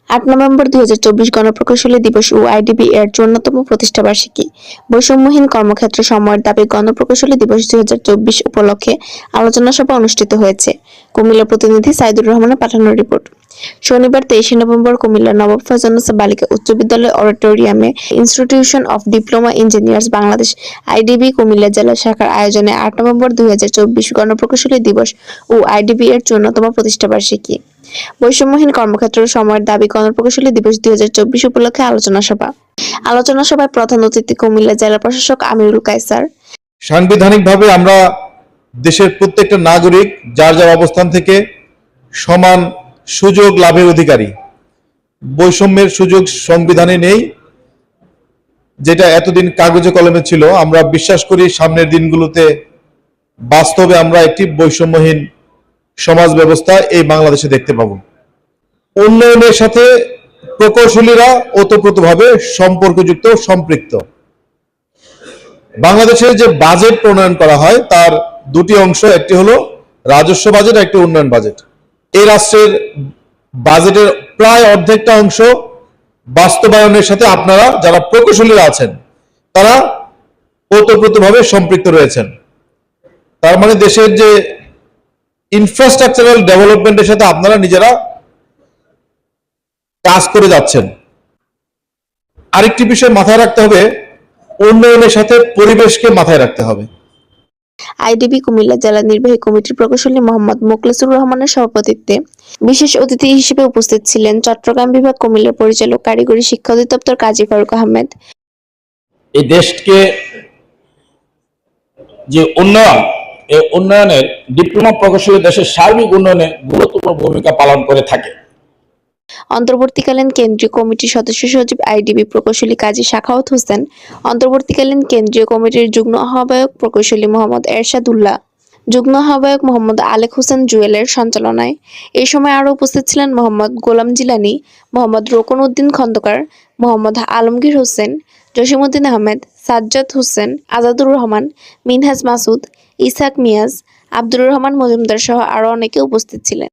8 November 2024 গণপ্রকৌশলী দিবস ও IDB এর 54তম প্রতিষ্ঠাবার্ষিকী। বৈষম্যহীন কর্মক্ষেত্র সময়ের দাবি গণপ্রকৌশলী দিবস 2024 উপলক্ষে আলোচনা সভা অনুষ্ঠিত হয়েছে। কুমিল্লা প্রতিনিধি সাইদুর রহমানের পাঠানো রিপোর্ট। শনিবার 23 নভেম্বর কুমিল্লার নবাব ফয়জুন্নেছা বালিকা উচ্চ বিদ্যালয় অডিটোরিয়ামে institution of diploma engineers Bangladesh IDB Comilla জেলা শাখার আয়োজনে 8 নভেম্বর 2024 গণপ্রকৌশলী দিবস ও আইডিবি এর 54তম প্রতিষ্ঠাবার্ষিকী। বৈষম্যহীন কর্মক্ষেত্র সময়ের দাবি গণপ্রকৌশলী দিবস 2024 উপলক্ষে আলোচনা সভায় প্রধান অতিথি কুমিল্লা জেলা প্রশাসক আমিরুল কায়সার। সাংবিধানিকভাবে আমরা দেশের প্রত্যেকটা নাগরিক যার যার অবস্থান থেকে সমান সুযোগ লাভের অধিকারী। বৈষম্যের সুযোগ সংবিধানে নেই, যেটা এতদিন কাগজে কলমে ছিল। আমরা বিশ্বাস করি সামনের দিনগুলোতে বাস্তবে আমরা একটি বৈষম্যহীন সমাজ ব্যবস্থা এই বাংলাদেশে দেখতে পাবো। উন্নয়নের সাথে প্রকৌশলীরা ওতপ্রোতভাবে সম্পর্কযুক্ত, সম্পৃক্ত। বাংলাদেশের যে বাজেট প্রণয়ন করা হয় তার দুটি অংশ, একটি হলো রাজস্ব বাজেট, একটি উন্নয়ন বাজেট। এই রাষ্ট্রের বাজেটের প্রায় অর্ধেকটা অংশ বাস্তবায়নের সাথে আপনারা যারা প্রকৌশলীরা আছেন তারা ওতপ্রোতভাবে সম্পৃক্ত রয়েছেন। তার মানে দেশের যে ইনফ্রাস্ট্রাকচারাল ডেভেলপমেন্টের সাথে আপনারা নিজেরা কাজ করে যাচ্ছেন। আরেকটি বিষয় মাথায় রাখতে হবে, উন্নয়নের সাথে পরিবেশকে মাথায় রাখতে হবে। আইডিবি কুমিল্লা জেলা নির্বাহী কমিটির প্রকৌশলী মোহাম্মদ মোখলেসুর রহমানের সভাপতিত্বে বিশেষ অতিথি হিসেবে উপস্থিত ছিলেন চট্টগ্রাম বিভাগ কুমিল্লা পরিচালক কারিগরি শিক্ষা অধিদপ্তর কাজী ফারুক আহমেদ। এই দেশকে যে এই উন্নয়নের ডিপ্লোমা প্রকৌশলী দেশের সার্বিক উন্নয়নে গুরুত্বপূর্ণ ভূমিকা পালন করে থাকে। অন্তর্বর্তীকালীন কেন্দ্রীয় কমিটির সদস্য সচিব আইডিবি প্রকৌশলী কাজী সাখাওয়াত হোসেন, অন্তর্বর্তীকালীন কেন্দ্রীয় কমিটির যুগ্ম আহ্বায়ক প্রকৌশলী মোহাম্মদ এরশাদ উল্লাহ, যুগ্ম আহ্বায়ক মোহাম্মদ আলেক হোসেন জুয়েলের সঞ্চালনায় এই সময় আরও উপস্থিত ছিলেন মোহাম্মদ গোলাম জিলানী, মোহাম্মদ রোকন উদ্দিন খন্দকার, মোহাম্মদ আলমগীর হোসেন, জসিমউদ্দিন আহমেদ, সাজ্জাদ হোসেন, আজাদুর রহমান, মিনহাজ মাসুদ, ইসহাক মিয়াজ, আব্দুর রহমান মজুমদার সহ আরও অনেকে উপস্থিত ছিলেন।